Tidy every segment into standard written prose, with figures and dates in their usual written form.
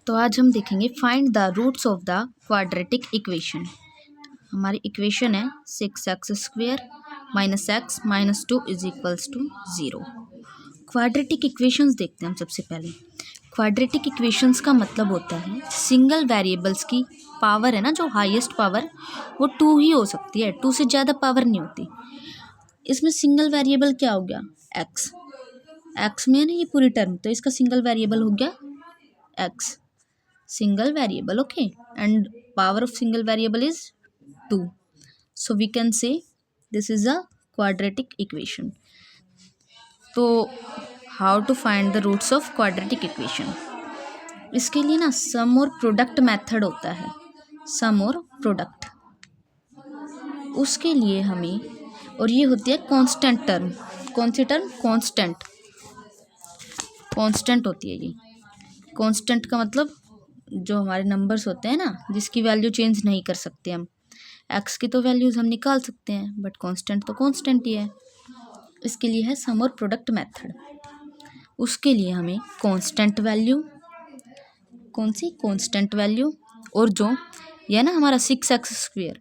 तो आज हम देखेंगे find the roots of the quadratic equation. हमारी इक्वेशन है 6x² - x - 2 = 0। क्वाड्रेटिक इक्वेशंस देखते हैं हम सबसे पहले। क्वाड्रेटिक इक्वेशंस का मतलब होता है सिंगल वेरिएबल्स की पावर है ना, जो हाईएस्ट पावर वो 2 ही हो सकती है, 2 से ज़्यादा पावर नहीं होती। इसमें सिंगल वेरिएबल क्या हो गया, x। x में है ना ये पूरी टर्म, तो इसका सिंगल वेरिएबल हो गया x, single variable, okay, and power of single variable is 2, so we can say this is a quadratic equation. तो how to find the roots of quadratic equation? इसके लिए ना सम और प्रोडक्ट मेथड होता है, सम और प्रोडक्ट। उसके लिए हमें, और ये होती है कांस्टेंट टर्म। कौन सी टर्म? कांस्टेंट। कांस्टेंट होती है ये। कांस्टेंट का मतलब जो हमारे नंबर्स होते हैं ना, जिसकी वैल्यू चेंज नहीं कर सकते हम। एक्स की तो वैल्यूज़ हम निकाल सकते हैं, बट कांस्टेंट तो कांस्टेंट ही है। इसके लिए है सम और प्रोडक्ट मेथड। उसके लिए हमें कांस्टेंट वैल्यू, कौन सी? कांस्टेंट वैल्यू, और जो यह ना हमारा 6x²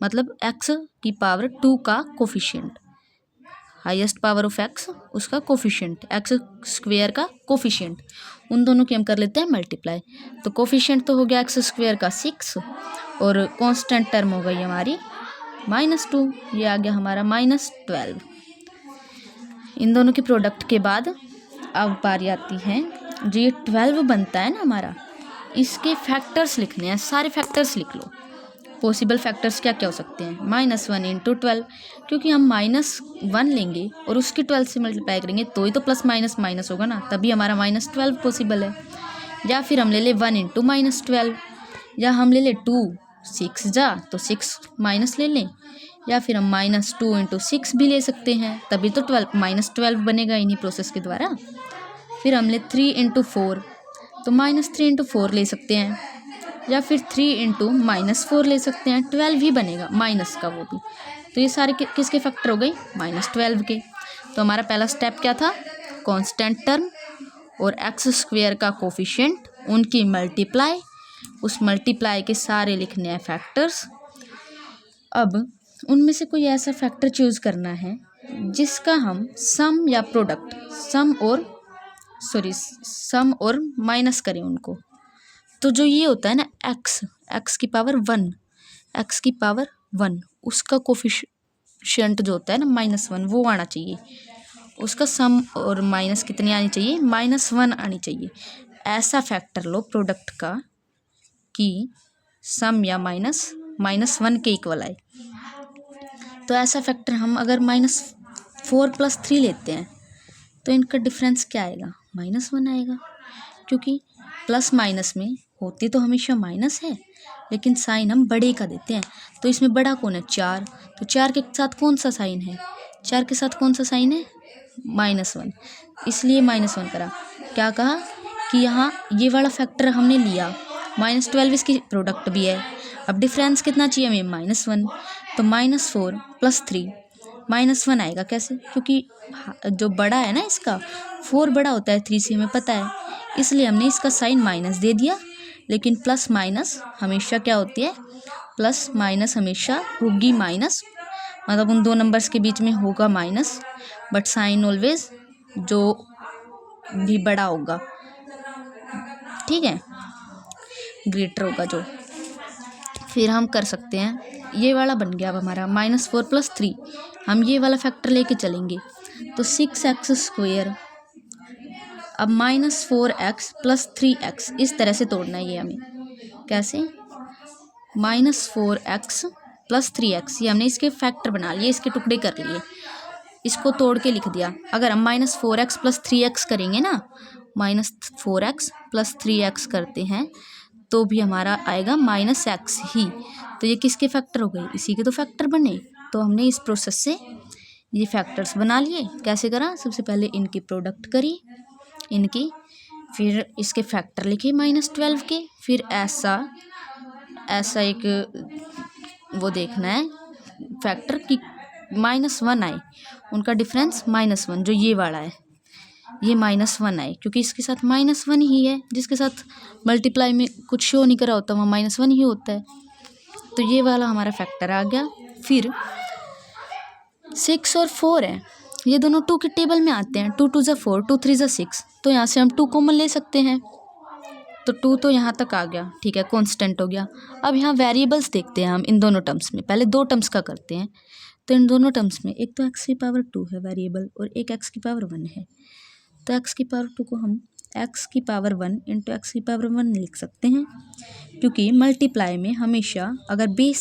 मतलब x की पावर 2 का coefficient, highest power of x उसका कोफिशिएंट, x² का कोफिशिएंट, उन दोनों की हम कर लेते हैं मल्टीप्लाई। तो कोफिशिएंट तो हो गया x² का 6 और कांस्टेंट टर्म हो गई हमारी -2, ये आ गया हमारा -12। इन दोनों के प्रोडक्ट के बाद अब बारी आती है जो ये 12 बनता है ना हमारा, इसके फैक्टर्स लिखने हैं। सारे फैक्टर्स लिख लो। पॉसिबल फैक्टर्स क्या क्या हो सकते हैं? -1 × 12, क्योंकि हम -1 लेंगे और उसकी 12 से मल्टीप्लाई करेंगे तो ही तो प्लस माइनस माइनस होगा ना, तभी हमारा -12 पॉसिबल है। या फिर हम ले ले 1 × -12, या हम ले ले 2, 6 जा तो 6 माइनस ले लें, या फिर हम -2 × 6 भी ले सकते हैं, तभी तो -12 बनेगा इन्हीं प्रोसेस के द्वारा। फिर हम ले 3 × 4, तो -3 × 4 ले सकते हैं, या फिर 3 × -4 ले सकते हैं, 12 ही बनेगा माइनस का वो भी। तो ये सारे किसके फैक्टर हो गए? -12 के। तो हमारा पहला स्टेप क्या था? कांस्टेंट टर्म और x² का कोफिशिएंट, उनकी मल्टीप्लाई, उस मल्टीप्लाई के सारे लिखने हैं फैक्टर्स। अब उनमें से कोई ऐसा फैक्टर चूज करना है जिसका हम सम या प्रोडक्ट, सम और माइनस करें उनको। तो जो ये होता है ना x की पावर 1, उसका कोफिशिएंट जो होता है ना -1, वो आना चाहिए। उसका सम और माइनस कितनी आनी चाहिए? -1 आनी चाहिए। ऐसा फैक्टर लो प्रोडक्ट का कि सम या -1 के इक्वल आए। तो ऐसा फैक्टर हम अगर -4 + 3 लेते हैं तो इनका डिफरेंस क्या आएगा? -1 आएगा, क्योंकि प्लस माइनस में होती तो हमेशा माइनस है, लेकिन साइन हम बड़े का देते हैं। तो इसमें बड़ा कौन है? 4। तो 4 के साथ कौन सा साइन है? 4 के साथ कौन सा साइन है? -1, इसलिए -1 करा। क्या कहा कि यहाँ ये वाला फैक्टर हमने लिया, -12 इसकी प्रोडक्ट भी है। अब डिफरेंस कितना चाहिए हमें? -1। तो -4 + 3 -1 आएगा। कैसे? क्योंकि जो बड़ा है ना इसका 4 बड़ा होता है 3 से, हमें पता है, इसलिए हमने इसका साइन माइनस दे दिया। लेकिन प्लस माइनस हमेशा क्या होती है? प्लस माइनस हमेशा होगी माइनस, मतलब उन दो नंबर्स के बीच में होगा माइनस, बट साइन ऑलवेज जो भी बड़ा होगा, ठीक है, ग्रेटर होगा जो। फिर हम कर सकते हैं, ये वाला बन गया अब हमारा -4 + 3। हम ये वाला फैक्टर लेके चलेंगे तो 6x², अब -4x + 3x, इस तरह से तोड़ना है ये हमें। कैसे? -4x + 3x, ये हमने इसके फैक्टर बना लिए, इसके टुकड़े कर लिए, इसको तोड़ के लिख दिया। अगर हम -4x + 3x करेंगे ना, -4x + 3x करते हैं तो भी हमारा आएगा -x ही। तो ये किसके फैक्टर हो गए? इसी के तो फैक्टर बने। तो हमने इस प्रोसेस से ये फैक्टर्स बना लिए। कैसे करा? सबसे पहले इनकी प्रोडक्ट करी, इनकी, फिर इसके फैक्टर लिखे -12 के, फिर ऐसा एक वो देखना है फैक्टर कि -1 आए, उनका डिफरेंस -1, जो ये वाला है, ये -1 आए, क्योंकि इसके साथ -1 ही है, जिसके साथ मल्टीप्लाई में कुछ शो नहीं करा होता वहाँ -1 ही होता है। तो ये वाला हमारा फैक्टर आ गया। फिर 6 और 4 है, ये दोनों 2 के टेबल में आते हैं। 2 2 ज़ा 4, 2 3 ज़ा 6, तो यहाँ से हम 2 कॉमन ले सकते हैं। तो 2 तो यहाँ तक आ गया, ठीक है, कांस्टेंट हो गया। अब यहाँ वेरिएबल्स देखते हैं हम इन दोनों टर्म्स में। पहले 2 टर्म्स का करते हैं। तो इन दोनों टर्म्स में एक तो x की पावर 2 है वेरिएबल और एक x की पावर 1 है। तो x की पावर 2 को हम x की पावर 1 इंटू x की पावर 1 लिख सकते हैं, क्योंकि मल्टीप्लाई में हमेशा अगर बेस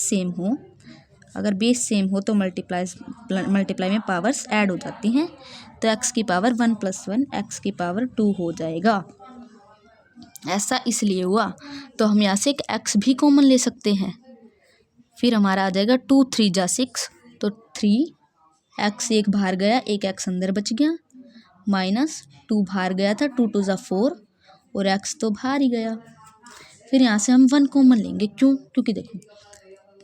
सेम हो तो मल्टीप्लाई में पावर्स ऐड हो जाती हैं। तो x की पावर 1 + 1 x की पावर 2 हो जाएगा। ऐसा इसलिए हुआ, तो हम यहाँ से एक x भी कॉमन ले सकते हैं। फिर हमारा आ जाएगा 2 3 ज़ा 6, तो 3x एक बाहर गया, एक x अंदर बच गया, -2 बाहर गया था, 2 2 ज़ा 4 और x तो बाहर ही गया। फिर यहाँ से हम 1 कॉमन लेंगे, क्यों? क्योंकि देखो,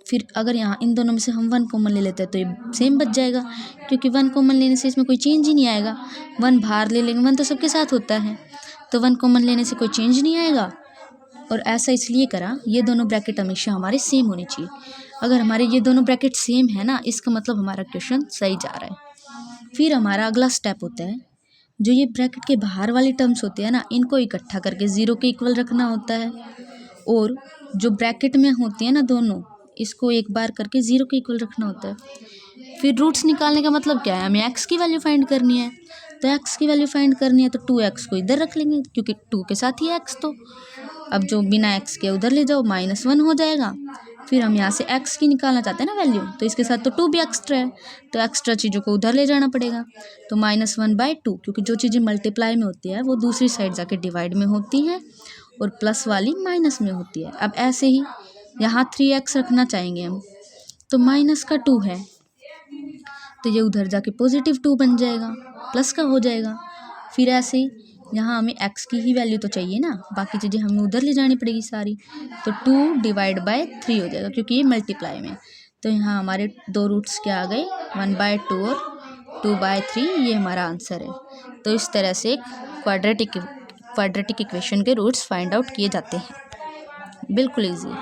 फिर अगर यहाँ इन दोनों में से हम 1 कॉमन ले लेते हैं तो ये सेम बच जाएगा, क्योंकि 1 कॉमन लेने से इसमें कोई चेंज ही नहीं आएगा। 1 बाहर ले लेंगे, 1 तो सबके साथ होता है, तो 1 कॉमन लेने से कोई चेंज नहीं आएगा। और ऐसा इसलिए करा, ये दोनों ब्रैकेट हमेशा हमारे सेम होने चाहिए। अगर हमारे ये दोनों ब्रैकेट सेम है ना, इसका मतलब हमारा क्वेश्चन सही जा रहा है। फिर हमारा अगला स्टेप होता है, जो ये ब्रैकेट के बाहर वाली टर्म्स होते हैं ना, इनको इकट्ठा करके 0 के इक्वल रखना होता है। और जो ब्रैकेट में होती है ना दोनों, इसको एक बार करके 0 के इक्वल रखना होता है। फिर रूट्स निकालने का मतलब क्या है, हमें x की वैल्यू फाइंड करनी है। तो x की वैल्यू फाइंड करनी है तो 2x को इधर रख लेंगे, क्योंकि 2 के साथ ही x। तो अब जो बिना x के उधर ले जाओ, -1 हो जाएगा। फिर हम यहाँ से x की निकालना चाहते हैं ना वैल्यू, तो इसके साथ तो 2 भी एक्स्ट्रा है, तो एक्स्ट्रा चीज़ों को उधर ले जाना पड़ेगा। तो -1/2, क्योंकि जो चीज़ें मल्टीप्लाई में होती है वो दूसरी साइड जाके डिवाइड में होती हैं और प्लस वाली माइनस में होती है। अब ऐसे ही यहाँ 3x रखना चाहेंगे हम, तो -2 है, तो ये उधर जाके +2 बन जाएगा, प्लस का हो जाएगा। फिर ऐसे ही यहाँ हमें x की ही वैल्यू तो चाहिए ना, बाकी चीज़ें हमें उधर ले जानी पड़ेगी सारी। तो 2/3 हो जाएगा, क्योंकि ये मल्टीप्लाई में। तो यहाँ हमारे 2 रूट्स क्या आ गए, 1/2 और 2/3, ये हमारा आंसर है। तो इस तरह से क्वाड्रेटिक इक्वेशन के रूट्स फाइंड आउट किए जाते हैं। बिल्कुल ईजी।